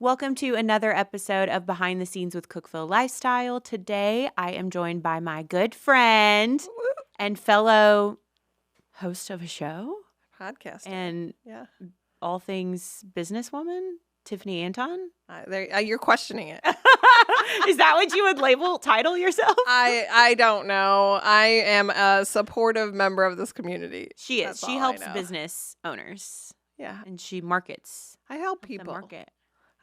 Welcome to another episode of Behind the Scenes with Cookeville Lifestyle. Today, I am joined by my good friend and fellow host of a show Podcaster. and Yeah. all things businesswoman, Tiffany Anton. You're questioning it. Is that what you would title yourself? I don't know. I am a supportive member of this community. She is. That's She all I helps know. business owners. Yeah. And she markets. I help The people. market.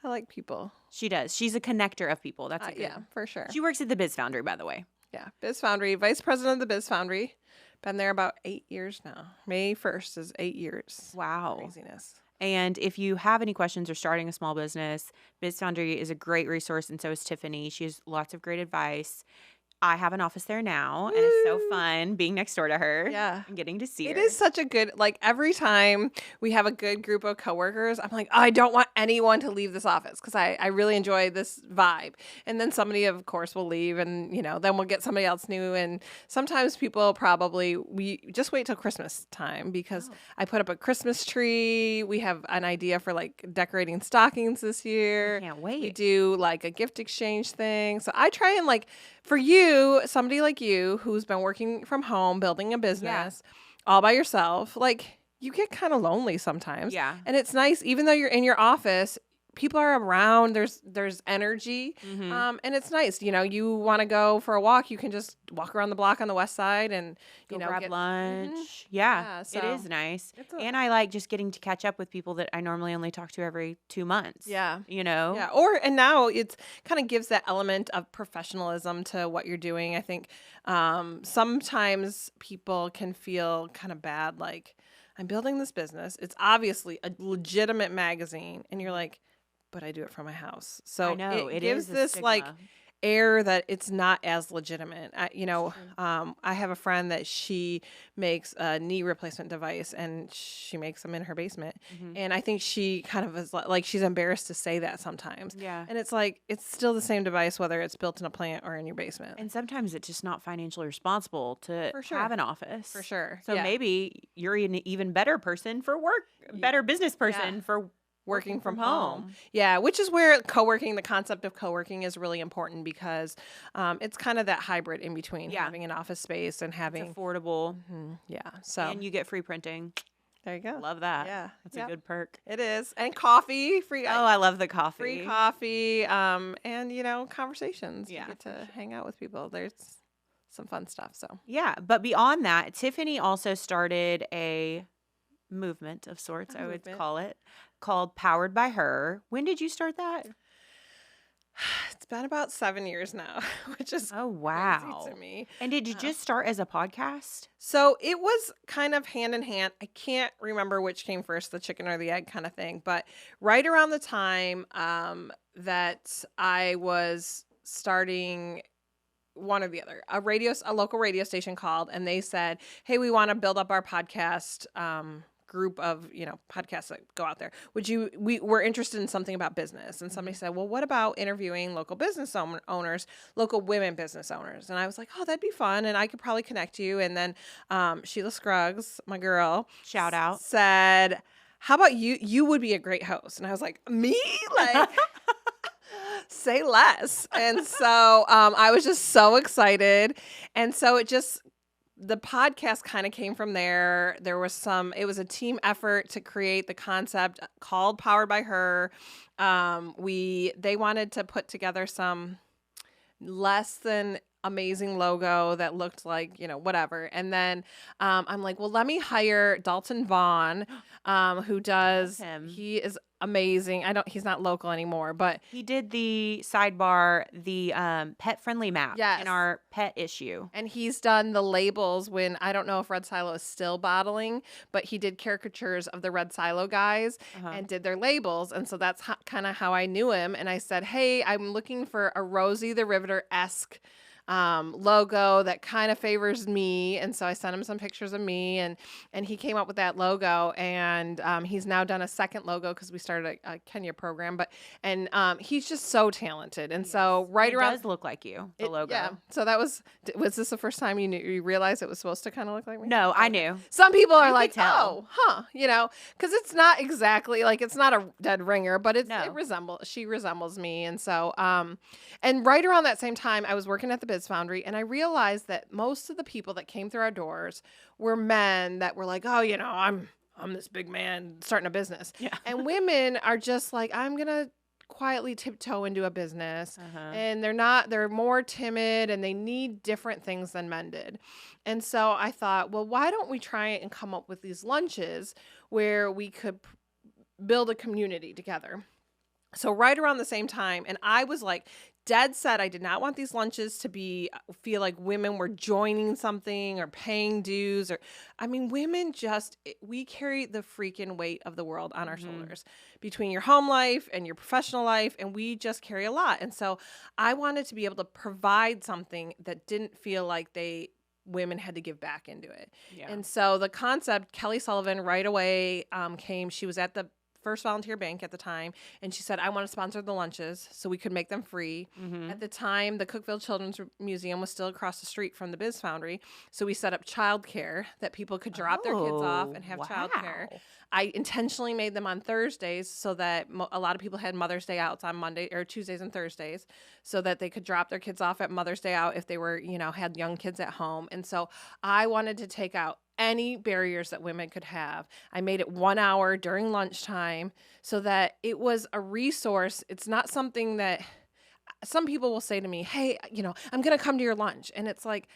I like people. She does. She's a connector of people. That's a good. Yeah, for sure. She works at the Biz Foundry, by the way. Yeah. Biz Foundry, vice president of the Biz Foundry. Been there about 8 years now. May 1st is 8 years. Wow. Craziness. And if you have any questions or starting a small business, Biz Foundry is a great resource, and so is Tiffany. She has lots of great advice. I have an office there now, and it's so fun being next door to her. Yeah. And getting to see her. It is such a good, every time we have a good group of coworkers, I'm like, oh, I don't want anyone to leave this office because I really enjoy this vibe. And then somebody, of course, will leave and, then we'll get somebody else new. And sometimes people we just wait till Christmas time because I put up a Christmas tree. We have an idea for decorating stockings this year. I can't wait. We do a gift exchange thing. So I try and for you, somebody like you who's been working from home, building a business all by yourself, you get kind of lonely sometimes. Yeah. And it's nice, even though you're in your office, people are around, there's energy. Mm-hmm. And it's nice. You want to go for a walk, you can just walk around the block on the west side and, grab get lunch. Mhm. Yeah, so it is nice. it's And I like just getting to catch up with people that I normally only talk to every 2 months. Yeah. Yeah. And now it's kind of gives that element of professionalism to what you're doing. I think sometimes people can feel kind of bad, I'm building this business. It's obviously a legitimate magazine. And you're like, but I do it from my house. So I know, it gives is a this stigma. air that it's not as legitimate. I have a friend that she makes a knee replacement device and she makes them in her basement. Mm-hmm. And I think she kind of is she's embarrassed to say that sometimes. Yeah. And it's it's still the same device, whether it's built in a plant or in your basement. And sometimes it's just not financially responsible to For sure. have an office. For sure. So maybe you're an even better person for work, better business person for working from home. Yeah, which is where the concept of co-working is really important because it's kind of that hybrid in between having an office space and having it's affordable. Mm-hmm. Yeah. So And you get free printing. there you go. Love that. Yeah. That's a good perk. It is. And coffee, free. Oh, I love the coffee. Free coffee. And conversations. Yeah, You get to hang out with people. There's some fun stuff. So Yeah, but beyond that, Tiffany also started a movement of sorts, I would call it, called Powered by Her. When did you start that? it's been about 7 years now, which is wow crazy to me. And did you just start as a podcast? So it was kind of hand in hand. I can't remember which came first, the chicken or the egg kind of thing. But right around the time that I was starting one or the other, a local radio station called and they said, hey, we want to build up our podcast group of podcasts that go out there. We're interested in something about business. And somebody said, well, what about interviewing local business owners, local women business owners? And I was like, oh, that'd be fun, and I could probably connect you. And then Sheila Scruggs, my girl, Shout out, said, how about you would be a great host? And I was like, me? Say less. And so I was just so excited. And so the podcast kind of came from there. It was a team effort to create the concept called Powered by Her. They wanted to put together some less than amazing logo that looked like, whatever. And then I'm like, well, let me hire Dalton Vaughn, who does, he is amazing. He's not local anymore, but he did the sidebar, the pet friendly map in our pet issue. And he's done the labels when, I don't know if Red Silo is still bottling, but he did caricatures of the Red Silo guys and did their labels. And so that's kind of how I knew him. And I said, hey, I'm looking for a Rosie the Riveter-esque logo that kind of favors me. And so I sent him some pictures of me, and he came up with that logo. And he's now done a second logo because we started a Kenya program. And he's just so talented. And so It around does look like you, the logo. yeah. So that was this the first time you realized it was supposed to kind of look like me? No, I knew. Some people are You like, could tell. oh, huh, because it's not exactly like, it's not a dead ringer, but No. she resembles me. And so, and right around that same time, I was working at the Biz Foundry, and I realized that most of the people that came through our doors were men that were like, oh, I'm this big man starting a business. Yeah. And women are just like, I'm going to quietly tiptoe into a business. And they're more timid, and they need different things than men did. And so I thought, well, why don't we try and come up with these lunches where we could build a community together? So right around the same time, and I was like dead set, I did not want these lunches to feel like women were joining something or paying dues, women we carry the freaking weight of the world on our shoulders between your home life and your professional life, and we just carry a lot. And so I wanted to be able to provide something that didn't feel like women had to give back into it. Yeah. And so the concept, Kelly Sullivan right away came. She was at the First Volunteer Bank at the time, and she said, I want to sponsor the lunches so we could make them free. At the time, the Cookeville Children's Museum was still across the street from the Biz Foundry, so we set up childcare that people could drop their kids off and have childcare. I intentionally made them on Thursdays so that a lot of people had Mother's Day outs on Monday or Tuesdays and Thursdays, so that they could drop their kids off at Mother's Day out if they were, had young kids at home. And so I wanted to take out any barriers that women could have. I made it 1 hour during lunchtime so that it was a resource. It's not something that some people will say to me, hey, I'm going to come to your lunch. And it's like,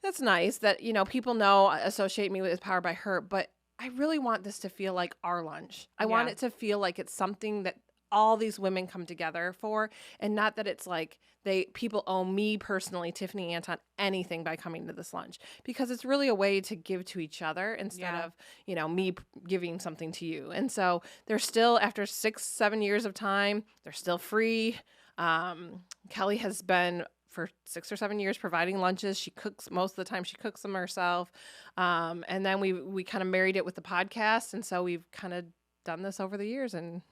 that's nice that, people associate me with Powered by Her, but I really want this to feel like our lunch. I want it to feel like it's something that all these women come together for, and not that it's like people owe me personally, Tiffany Anton, anything by coming to this lunch, because it's really a way to give to each other instead of, me giving something to you. And so they're still, after 6-7 years of time, they're still free. Kelly has been for 6 or 7 years providing lunches. She cooks most of the time. She cooks them herself. And then we kind of married it with the podcast. And so we've kind of done this over the years. And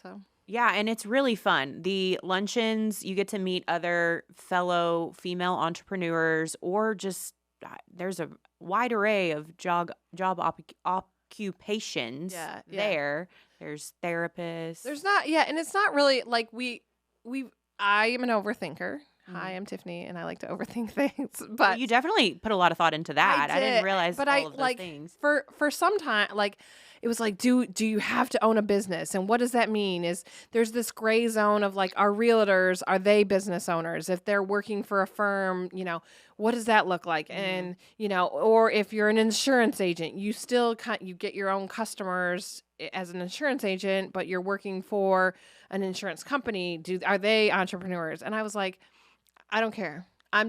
so, yeah, and it's really fun. The luncheons, you get to meet other fellow female entrepreneurs, or just there's a wide array of job occupations there. There's therapists. There's not, and it's not really like I am an overthinker. Hi, I'm Tiffany, and I like to overthink things. But well, you definitely put a lot of thought into that. I didn't realize all of those things. For some time, it was like, do you have to own a business? And what does that mean? There's this gray zone of like, our realtors, are they business owners? If they're working for a firm, what does that look like? And, or if you're an insurance agent, you still you get your own customers as an insurance agent, but you're working for an insurance company. Are they entrepreneurs? And I was like, I don't care.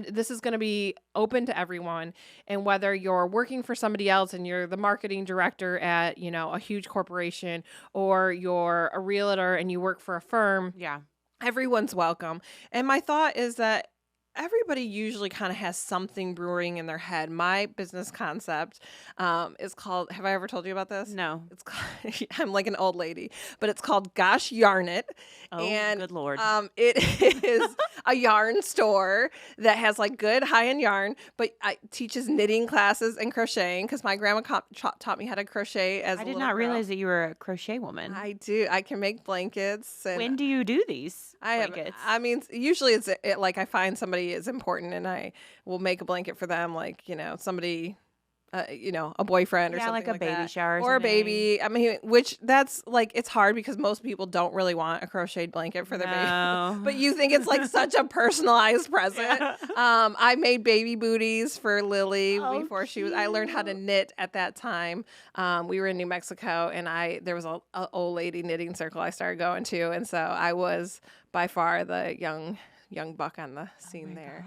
This is going to be open to everyone. And whether you're working for somebody else and you're the marketing director at, a huge corporation, or you're a realtor and you work for a firm, everyone's welcome. And my thought is that everybody usually kind of has something brewing in their head. My business concept is called, have I ever told you about this? No. It's called, I'm like an old lady, but it's called Gosh Yarn It. Oh, and, good Lord. It is a yarn store that has like good high-end yarn, but teaches knitting classes and crocheting, because my grandma taught me how to crochet as a little girl. I did not realize that you were a crochet woman. I do. I can make blankets. And when do you do these blankets? Usually it's like I find somebody is important and I will make a blanket for them, like, somebody, a boyfriend or something like a baby that. shower or a baby. Which that's like, it's hard because most people don't really want a crocheted blanket for their baby, but you think it's like such a personalized present. I made baby booties for Lily before I learned how to knit at that time. We were in New Mexico, and there was a old lady knitting circle I started going to, and so I was by far the young buck on the scene there.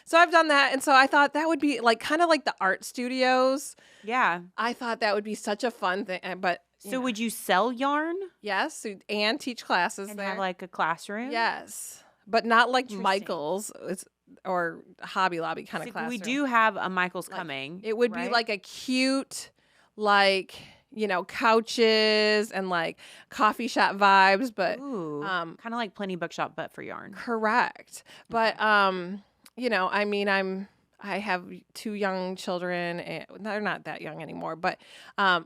So I've done that. And so I thought that would be like kind of like the art studios. Yeah. I thought that would be such a fun thing. But so would you sell yarn? Yes. And teach classes and there. Have like a classroom? Yes. But not like Michael's. or Hobby Lobby kind of So classroom. we do have a Michael's Like, coming. It would be right? like a cute, like, couches and like coffee shop vibes, but Ooh, um kind of like Plenty Bookshop, but for yarn. correct. But Okay. I mean, I have 2 young children, and they're not that young anymore, but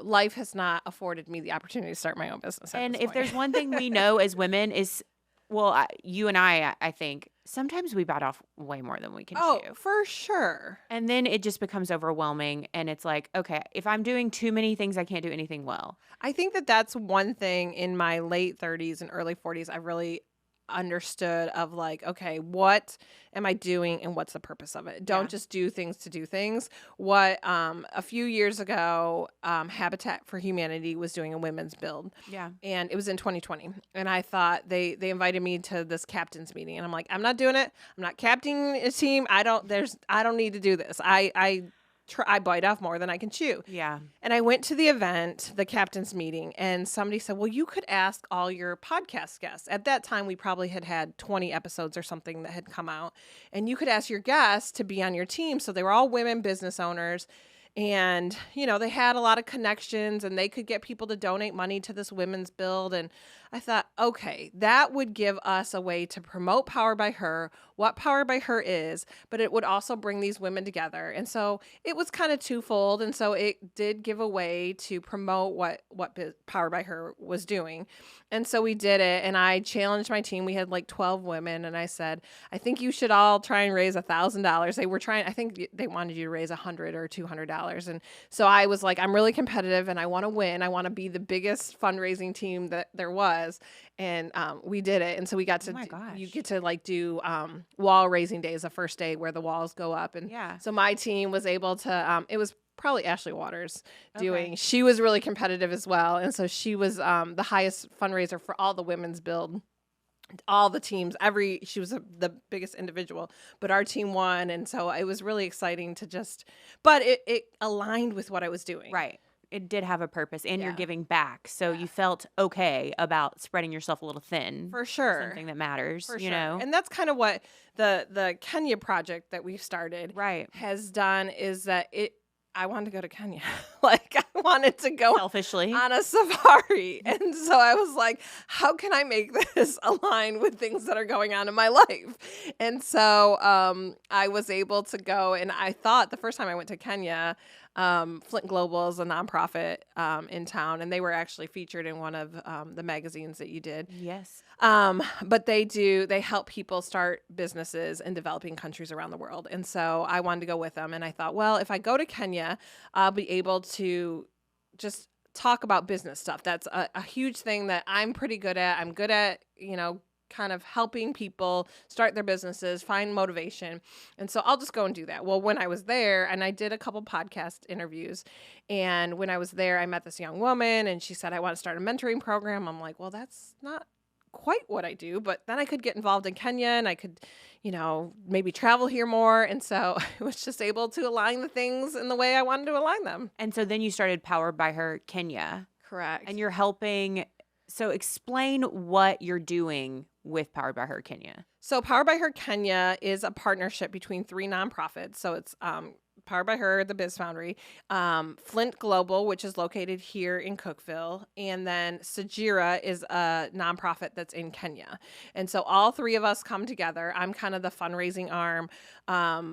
life has not afforded me the opportunity to start my own business at And this if point. there's one thing we know as women is, well, you and I think sometimes we bite off way more than we can Oh, chew. for sure. And then it just becomes overwhelming. And it's like, okay, if I'm doing too many things, I can't do anything well. I think that that's one thing in my late 30s and early 40s I really understood of like, okay, what am I doing and what's the purpose of it? Don't Yeah. just do things to do things. What a few years ago, Habitat for Humanity was doing a women's build, Yeah. and it was in 2020. And I thought they invited me to this captain's meeting, and I'm like, I'm not doing it. I'm not captaining a team. I don't need to do this. I bite off more than I can chew. Yeah. And I went to the event, the captain's meeting, and somebody said, well, you could ask all your podcast guests. At that time, we probably had 20 episodes or something that had come out. And you could ask your guests to be on your team. So they were all women business owners. And, they had a lot of connections, and they could get people to donate money to this women's build. And I thought, okay, that would give us a way to promote Power by Her, what Power by Her is, but it would also bring these women together. And so it was kind of twofold. And so it did give a way to promote what Power by Her was doing. And so we did it, and I challenged my team. We had like 12 women, and I said, I think you should all try and raise $1,000. They were trying, I think they wanted you to raise $100 or $200. And so I was like, I'm really competitive, and I want to win. I want to be the biggest fundraising team that there was. And we did it. And so we got to, Oh my gosh. you get to like do wall raising days, the first day where the walls go up. And Yeah. so my team was able to, it was probably Ashley Waters doing. Okay. She was really competitive as well. And so she was the highest fundraiser for all the women's build. All the teams, she was the biggest individual, but our team won. And so it was really exciting but it aligned with what I was doing. Right. It did have a purpose, and you're Yeah. giving back. So you felt okay about spreading yourself a little thin. For sure. Something that matters, For you sure. know? And that's kind of what the Kenya project that we've started Right. has done, is that I wanted to go to Kenya. Like, I wanted to go Selfishly. on a safari. And so I was like, how can I make this align with things that are going on in my life? And so I was able to go, and I thought the first time I went to Kenya, Flint Global is a nonprofit in town, and they were actually featured in one of the magazines that you did. Yes. But they help people start businesses in developing countries around the world. And so I wanted to go with them. And I thought, well, if I go to Kenya, I'll be able to just talk about business stuff. That's a huge thing that I'm pretty good at. I'm good at, kind of helping people start their businesses, find motivation. And so I'll just go and do that. Well, when I was there, and I did a couple podcast interviews, and when I was there, I met this young woman, and she said, I want to start a mentoring program. I'm like, well, that's not quite what I do, but then I could get involved in Kenya, and I could, maybe travel here more. And so I was just able to align the things in the way I wanted to align them. And so then you started Powered by Her Kenya. Correct. And you're helping. So explain what you're doing with Powered by Her Kenya. So Powered by Her Kenya is a partnership between 3 nonprofits. So it's Powered by Her, the Biz Foundry, Flint Global, which is located here in Cookeville, and then Sajira is a nonprofit that's in Kenya. And so all 3 of us come together. I'm kind of the fundraising arm.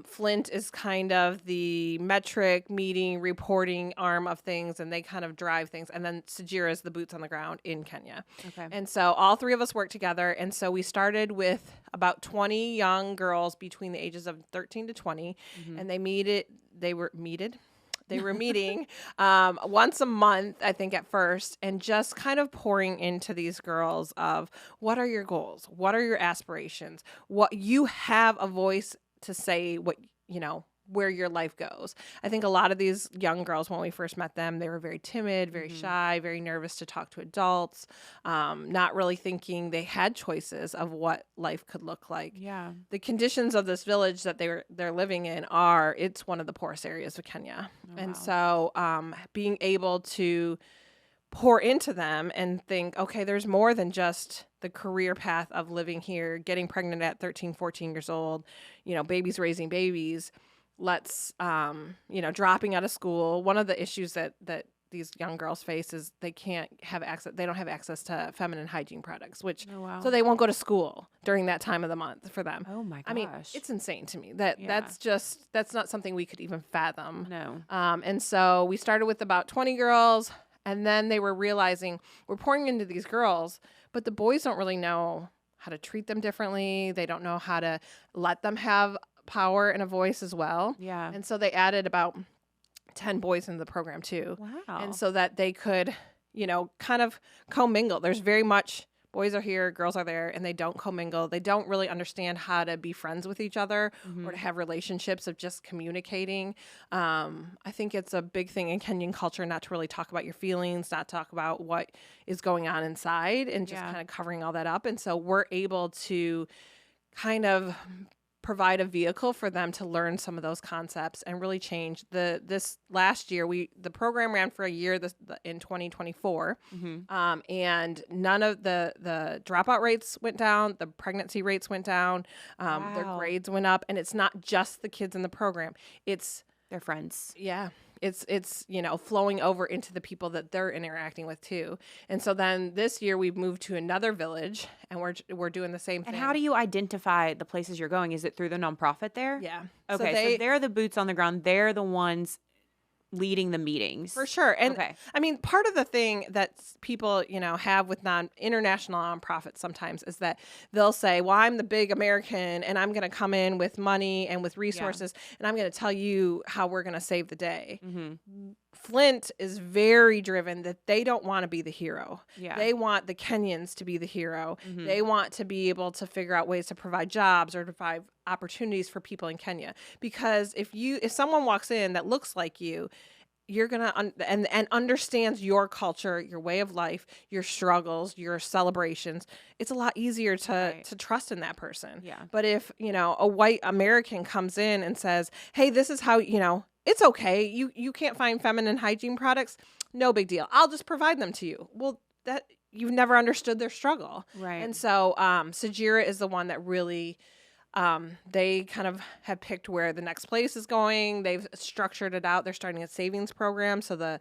Flint is kind of the metric, meeting, reporting arm of things, and they kind of drive things. And then Sajira is the boots on the ground in Kenya. Okay. And so all 3 of us work together. And so we started with about 20 young girls between the ages of 13 to 20, and they were meeting once a month, I think, at first, and just kind of pouring into these girls of what are your goals? What are your aspirations? What you have a voice to say what, where your life goes. I think a lot of these young girls, when we first met them, they were very timid, very shy, very nervous to talk to adults, not really thinking they had choices of what life could look like. Yeah. The conditions of this village that they're living in it's one of the poorest areas of Kenya. Oh, and wow. so being able to pour into them and think, okay, there's more than just the career path of living here, getting pregnant at 13, 14 years old, babies raising babies. Let's, dropping out of school. One of the issues that these young girls face is they can't have access. They don't have access to feminine hygiene products, Oh, wow. so they won't go to school during that time of the month for them. Oh my gosh. I mean, it's insane to me that Yeah. that's not something we could even fathom. No. And so we started with about 20 girls, and then they were realizing we're pouring into these girls, but the boys don't really know how to treat them differently. They don't know how to let them have power and a voice as well. Yeah. And so they added about 10 boys into the program too. Wow. And so that they could, kind of commingle. There's very much boys are here, girls are there, and they don't commingle. They don't really understand how to be friends with each other or to have relationships of just communicating. I think it's a big thing in Kenyan culture not to really talk about your feelings, not talk about what is going on inside, and just kind of covering all that up. And so we're able to kind of provide a vehicle for them to learn some of those concepts and really change. This last year, the program ran for a year in 2024, and none of the dropout rates went down, the pregnancy rates went down, their grades went up, and it's not just the kids in the program; it's their friends. Yeah. It's flowing over into the people that they're interacting with too. And so then this year we've moved to another village, and we're doing the same thing. And how do you identify the places you're going? Is it through the nonprofit there? Yeah. Okay, so they're the boots on the ground. They're the ones leading the meetings. For sure. And okay. I mean, part of the thing that people, have with international nonprofits sometimes is that they'll say, well, I'm the big American and I'm going to come in with money and with resources and I'm going to tell you how we're going to save the day. Flint is very driven that they don't want to be the hero. Yeah. They want the Kenyans to be the hero. They want to be able to figure out ways to provide jobs or to provide opportunities for people in Kenya. Because if someone walks in that looks like you, you're gonna and understands your culture, your way of life, your struggles, your celebrations. It's a lot easier to trust in that person. Yeah. But if a white American comes in and says, "Hey, this is how it's okay. You can't find feminine hygiene products. No big deal. I'll just provide them to you." Well, that you've never understood their struggle, right? And so Sajira is the one that really. They kind of have picked where the next place is going. They've structured it out. They're starting a savings program so the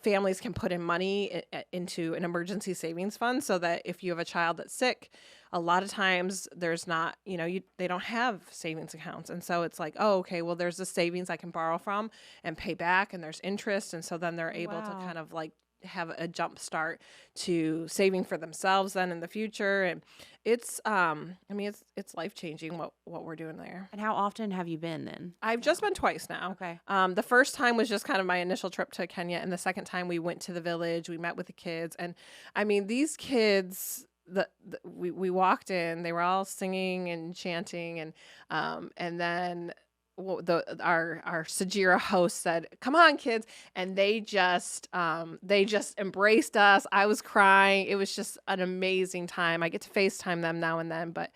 families can put in money into an emergency savings fund so that if you have a child that's sick, a lot of times there's not, they don't have savings accounts. And so it's like, oh, okay, well, there's a savings I can borrow from and pay back, and there's interest. And so then they're able to kind of like have a jump start to saving for themselves then in the future. And it's it's life-changing what we're doing there. And how often have you been then? I've just been twice now. Okay. The first time was just kind of my initial trip to Kenya, and the second time we went to the village, we met with the kids. And I mean, these kids, we walked in, they were all singing and chanting, and then our Sajira host said, "Come on, kids," and they just embraced us. I was crying. It was just an amazing time. I get to FaceTime them now and then, but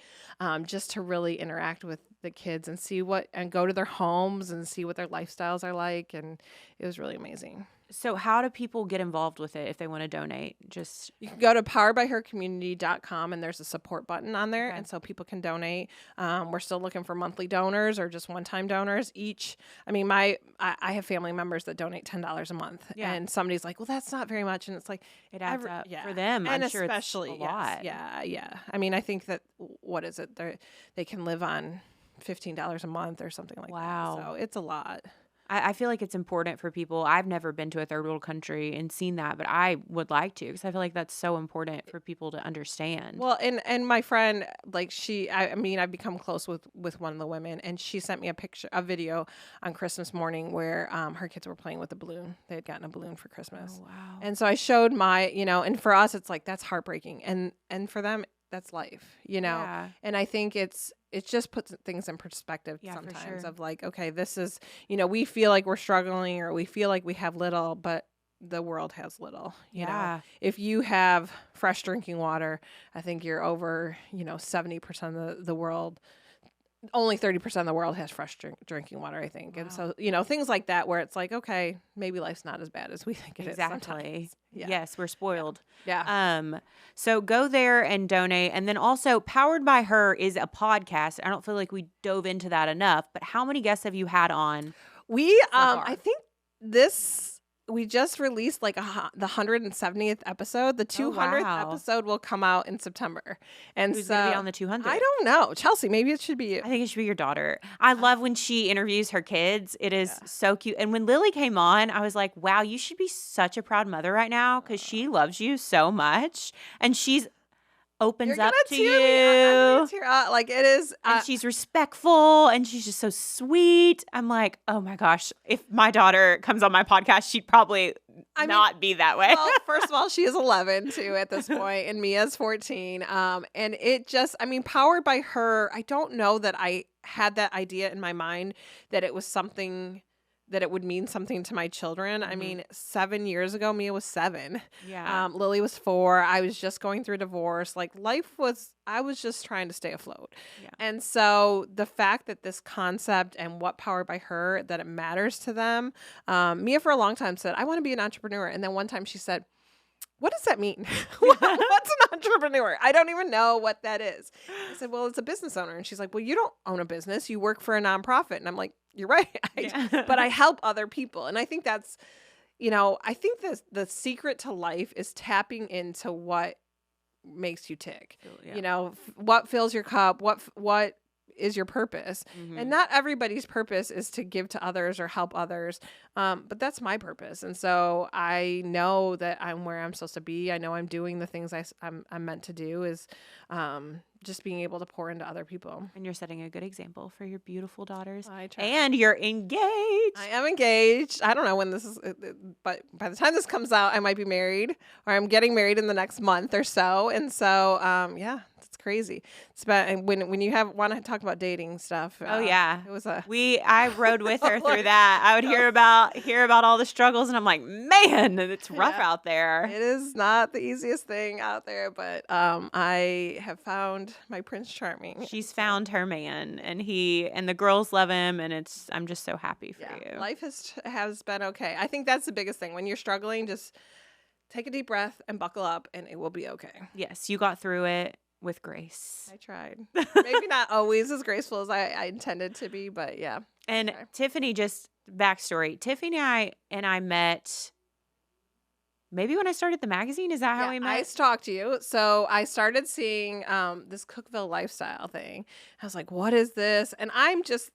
just to really interact with the kids and go to their homes and see what their lifestyles are like, and it was really amazing. So how do people get involved with it if they want to donate? You can go to poweredbyhercommunity.com, and there's a support button on there. Okay. And so people can donate. We're still looking for monthly donors or just one-time donors each. I mean, I have family members that donate $10 a month. Yeah. And somebody's like, well, that's not very much. And it's like, it adds up yeah. for them. And I'm sure especially, it's a lot. Yeah. I mean, I think that, what is it? They can live on $15 a month or something like Wow. that. So it's a lot. I feel like it's important for people. I've never been to a third world country and seen that, but I would like to, because I feel like that's so important for people to understand. Well, and my friend, like I've become close with one of the women, and she sent me a video on Christmas morning where her kids were playing with a balloon. They had gotten a balloon for Christmas. Oh, wow. And so I showed and for us, it's like, that's heartbreaking. And for them, that's life, Yeah. And I think it just puts things in perspective sometimes of like, okay, this is, we feel like we're struggling or we feel like we have little, but the world has little, you know. If you have fresh drinking water, I think you're over, 70% of the world only 30% of the world has fresh drinking water, I think. Wow. And so, things like that where it's like, okay, maybe life's not as bad as we think it is Exactly. sometimes. Yeah. Yes, we're spoiled. Yeah. So go there and donate. And then also Powered by Her is a podcast. I don't feel like we dove into that enough, but how many guests have you had on? I think we just released like the 170th episode. The 200th episode will come out in September. And who's going to be on the 200th? I don't know. Chelsea, maybe it should be you. I think it should be your daughter. I love when she interviews her kids. It is so cute. And when Lily came on, I was like, wow, you should be such a proud mother right now because she loves you so much. And she's opens up to you. Like it is. And she's respectful and she's just so sweet. I'm like, oh my gosh, if my daughter comes on my podcast, she'd probably not be that way. Well, first of all, she is 11 too at this point, and Mia's 14. And it just, Powered by Her, I don't know that I had that idea in my mind that it was something that it would mean something to my children. Mm-hmm. 7 years ago, Mia was 7. Yeah. Lily was 4. I was just going through a divorce. Like I was just trying to stay afloat. Yeah. And so the fact that this concept and what Powered by Her, that it matters to them. Mia for a long time said, I want to be an entrepreneur. And then one time she said, what does that mean? What's an entrepreneur? I don't even know what that is. I said, well, it's a business owner. And she's like, well, you don't own a business. You work for a nonprofit. And I'm like, you're right. But I help other people. And I think that's, I think the secret to life is tapping into what makes you tick. Yeah. What fills your cup, what is your purpose. Mm-hmm. And not everybody's purpose is to give to others or help others. But that's my purpose. And so I know that I'm where I'm supposed to be. I know I'm doing the things I'm meant to do is just being able to pour into other people. And you're setting a good example for your beautiful daughters. I try. And you're engaged. I am engaged. I don't know when this is, but by the time this comes out, I might be married or I'm getting married in the next month or so. And so, it's crazy. It's about when you want to talk about dating stuff. Oh yeah, it was I rode with her through that. I would hear about all the struggles, and I'm like, man, it's rough out there. It is not the easiest thing out there, but I have found my Prince Charming. She's found her man, and the girls love him, and I'm just so happy for you. Life has been okay. I think that's the biggest thing. When you're struggling, just take a deep breath and buckle up, and it will be okay. Yes, you got through it with grace. I tried. Maybe not always as graceful as I intended to be, but yeah. And Tiffany, just backstory. Tiffany and I met maybe when I started the magazine. Is that how we met? I stalked you. So I started seeing this Cookeville Lifestyle thing. I was like, what is this? And I'm just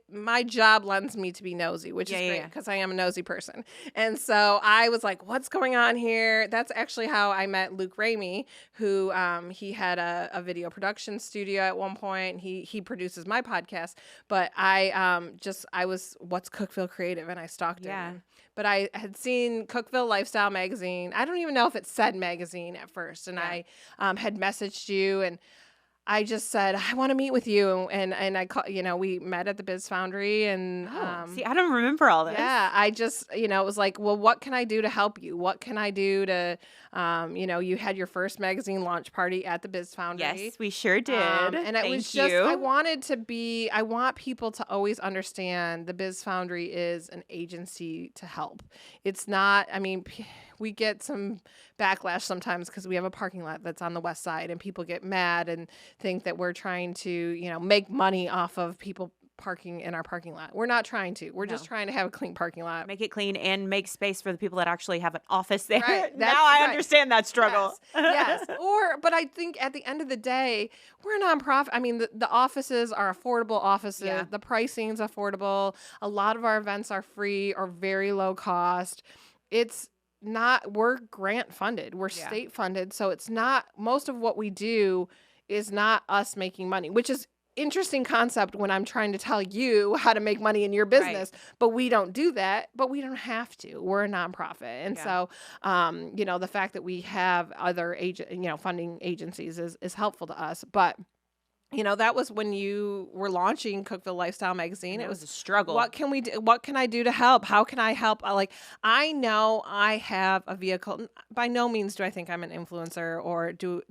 my job lends me to be nosy, which is great because I am a nosy person. And so I was like, what's going on here? That's actually how I met Luke Ramey, who he had a video production studio at one point. He produces my podcast, but I was what's Cookeville Creative, and I stalked him. But I had seen Cookeville Lifestyle magazine. I don't even know if it said magazine at first, and I had messaged you and I just said, I want to meet with you. And I call, we met at the Biz Foundry and, see, I don't remember all this. Yeah. I just, it was like, well, what can I do to help you? What can I do to, you had your first magazine launch party at the Biz Foundry. Yes, we sure did. And it was just, I want people to always understand the Biz Foundry is an agency to help. It's not, we get some backlash sometimes because we have a parking lot that's on the west side and people get mad and think that we're trying to, make money off of people parking in our parking lot. We're not trying to. We're just trying to have a clean parking lot. Make it clean and make space for the people that actually have an office there. Right. Now I understand that struggle. Yes. But I think at the end of the day, we're a nonprofit. The offices are affordable offices. Yeah. The pricing's affordable. A lot of our events are free or very low cost. We're grant funded. We're state funded. So it's not, most of what we do is not us making money, which is interesting concept when I'm trying to tell you how to make money in your business, but we don't do that, but we don't have to. We're a nonprofit. And so, the fact that we have other funding agencies is helpful to us. But that was when you were launching Cookeville Lifestyle magazine. It was a struggle. What can we do? What can I do to help? How can I help? I know I have a vehicle. By no means do I think I'm an influencer or do,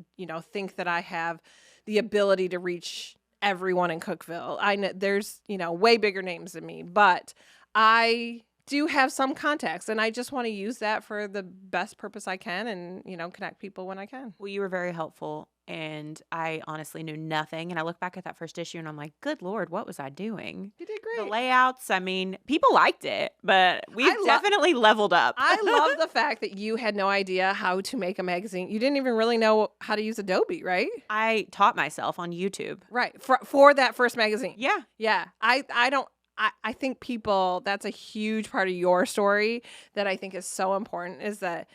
think that I have the ability to reach everyone in Cookeville. I know there's, way bigger names than me, but I do have some contacts, and I just want to use that for the best purpose I can and, connect people when I can. Well, you were very helpful, and I honestly knew nothing. And I look back at that first issue, and I'm like, good Lord, what was I doing? You did The great. layouts, I mean, people liked it, but we've definitely leveled up. I love the fact that you had no idea how to make a magazine. You didn't even really know how to use Adobe, right? I taught myself on YouTube. Right. For that first magazine. Yeah. Yeah. I think people, that's a huge part of your story that I think is so important, is that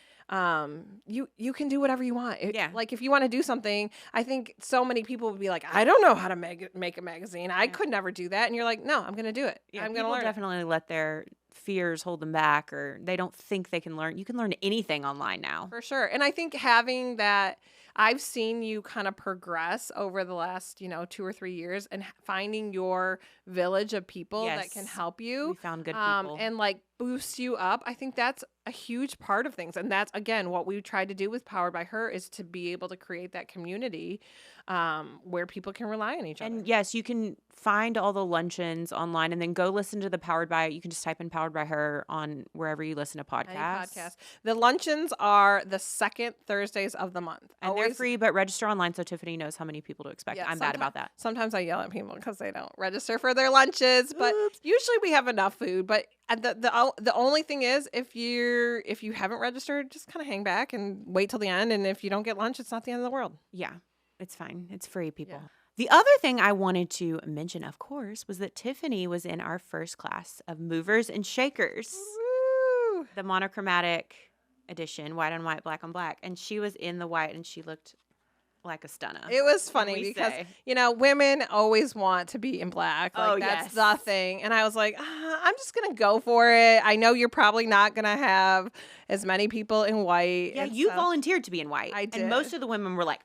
you can do whatever you want. Yeah. Like if you want to do something, I think so many people would be like, I don't know how to make a magazine. I could never do that. And you're like, no, I'm going to do it. Yeah, I'm going to learn. Definitely let their fears hold them back, or they don't think they can learn. You can learn anything online now. For sure. And I think having that, I've seen you kind of progress over the last, 2 or 3 years, and finding your village of people that can help you. We found good people. And like boost you up. I think that's a huge part of things. And that's, again, what we tried to do with Powered by Her, is to be able to create that community where people can rely on each other. And yes, you can find all the luncheons online, and then go listen to the Powered by. You can just type in Powered by Her on wherever you listen to podcasts. Any podcast. The luncheons are the second Thursdays of the month. And they're free, but register online so Tiffany knows how many people to expect. Yeah, I'm bad about that. Sometimes I yell at people because they don't register for their lunches, but usually we have enough food. But the only thing is, if you haven't registered, just kind of hang back and wait till the end. And if you don't get lunch, it's not the end of the world. Yeah, it's fine. It's free, people. Yeah. The other thing I wanted to mention, of course, was that Tiffany was in our first class of Movers and Shakers, Woo! the monochromatic edition, white on white, black on black. And she was in the white, and she looked like a stunner. It was funny because, women always want to be in black. Like, that's the thing. And I was like, I'm just going to go for it. I know you're probably not going to have as many people in white. Yeah, you volunteered to be in white. I did. And most of the women were like,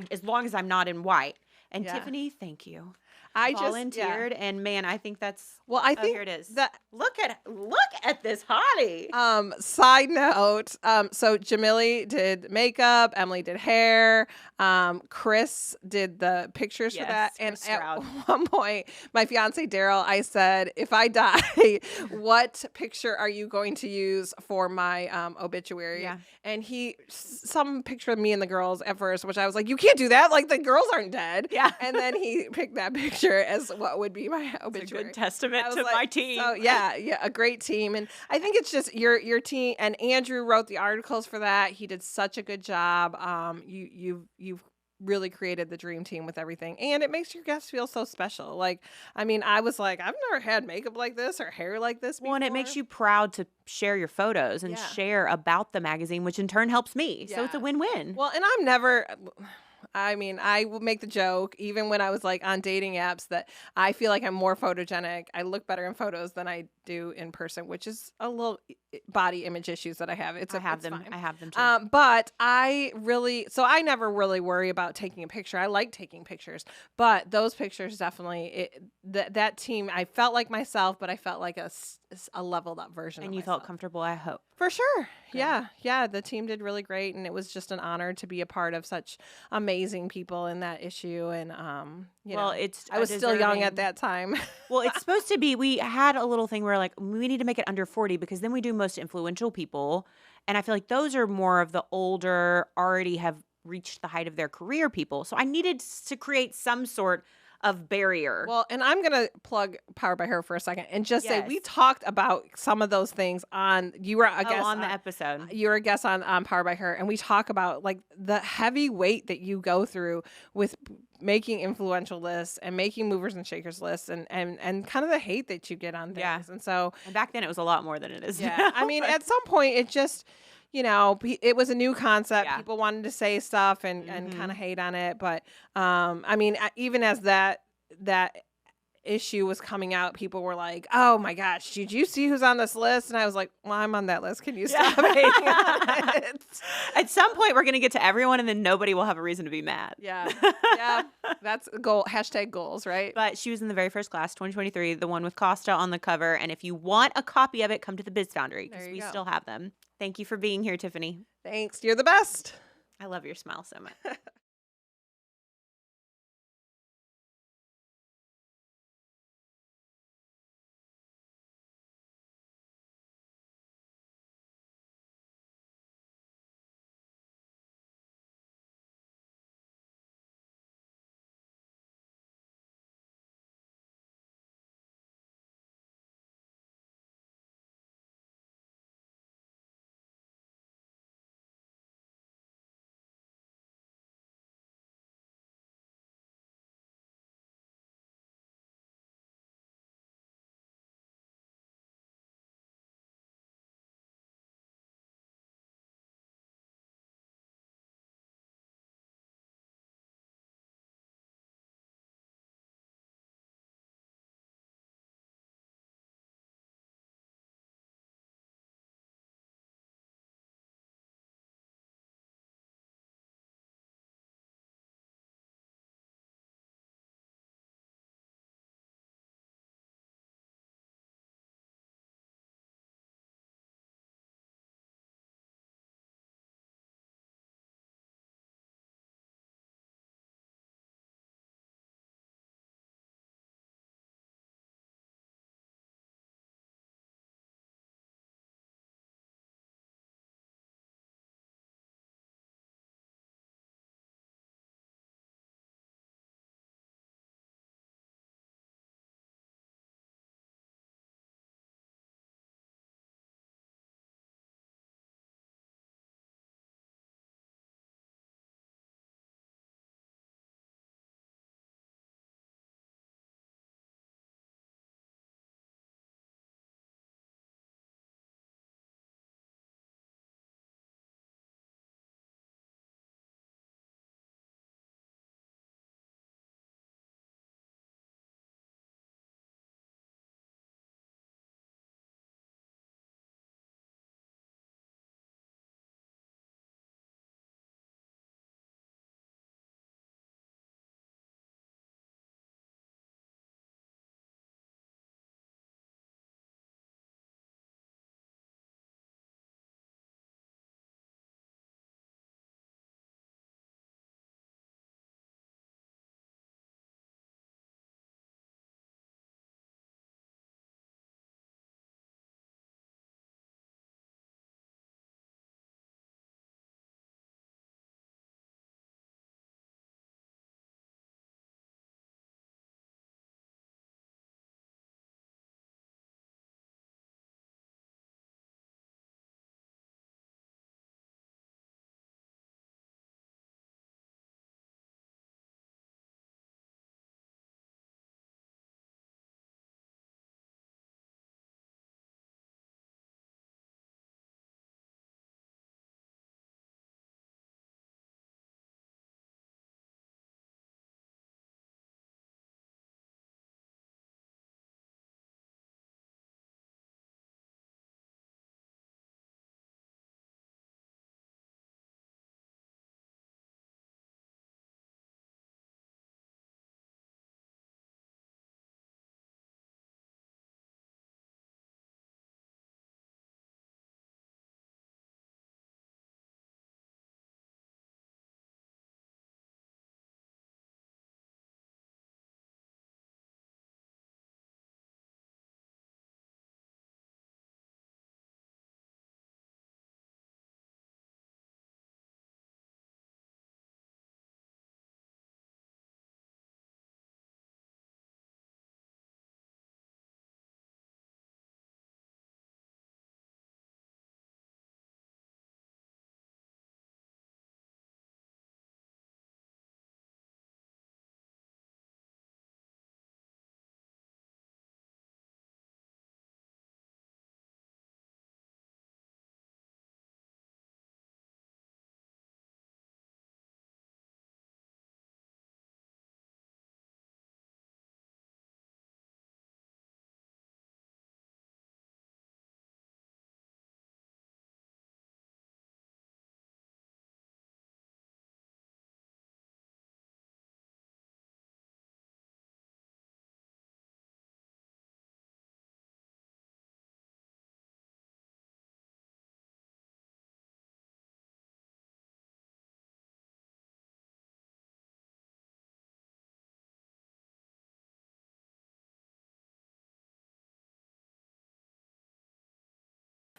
as long as I'm not in white. And Tiffany, thank you. I volunteered, and man, I think that's here it is. Look at this hottie. Side note, so Jamili did makeup, Emily did hair, Chris did the pictures for that. And at one point, my fiance Daryl, I said, if I die, what picture are you going to use for my obituary? Yeah. And some picture of me and the girls at first, which I was like, you can't do that. Like, the girls aren't dead. Yeah. And then he picked that picture as what would be my obituary. It's a good testament to my team. So yeah, a great team. And I think it's just your team, and Andrew wrote the articles for that. He did such a good job. You've really created the dream team with everything, and it makes your guests feel so special. Like, I mean, I was like, I've never had makeup like this or hair like this before. Well, and it makes you proud to share your photos and share about the magazine, which in turn helps me. So it's a win-win. Well, and I will make the joke, even when I was like on dating apps, that I feel like I'm more photogenic. I look better in photos than I do in person, which is a little body image issues that I have. I have them too. But I never really worry about taking a picture. I like taking pictures, but those pictures definitely, that team, I felt like myself, but I felt like a leveled up version. And you felt comfortable, I hope. For sure. Good. Yeah. The team did really great, and it was just an honor to be a part of such amazing people in that issue. And I was still young at that time. Well, it's supposed to be. We had a little thing where like we need to make it under 40, because then we do most influential people, and I feel like those are more of the older, already have reached the height of their career people. So I needed to create some sort of barrier. Well, and I'm going to plug Powered by Her for a second and just say we talked about some of those things you were a guest on the episode. You were a guest on Powered by Her, and we talk about like the heavy weight that you go through with making influential lists and making movers and shakers lists, and kind of the hate that you get on things. Yeah. And back then it was a lot more than it is now. Yeah. I mean, at some point it just, it was a new concept. Yeah. People wanted to say stuff and kind of hate on it. But, I mean, even as that issue was coming out, people were like, oh my gosh, did you see who's on this list? And I was like, well, I'm on that list. Can you stop hating on it? At some point, we're going to get to everyone, and then nobody will have a reason to be mad. Yeah. That's a goal. #goals, right? But she was in the very first class, 2023, the one with Costa on the cover. And if you want a copy of it, come to the Biz Foundry, because we still have them. Thank you for being here, Tiffany. Thanks. You're the best. I love your smile so much.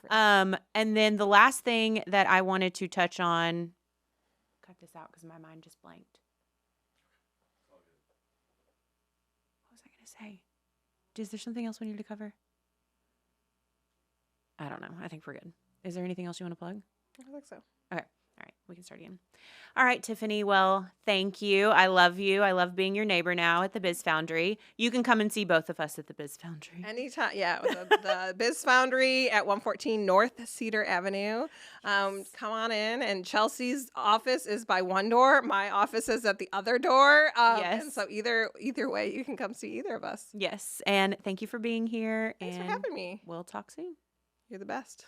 And then the last thing that I wanted to touch on, cut this out because my mind just blanked. What was I going to say? Is there something else we need to cover? I don't know. I think we're good. Is there anything else you want to plug? I think so. Okay. All right. We can start again. All right, Tiffany. Well, thank you. I love you. I love being your neighbor now at the Biz Foundry. You can come and see both of us at the Biz Foundry. Anytime. Yeah. The Biz Foundry at 114 North Cedar Avenue. Come on in. And Chelsea's office is by one door. My office is at the other door. Yes. And so either way, you can come see either of us. Yes. And thank you for being here. Thanks for having me. We'll talk soon. You're the best.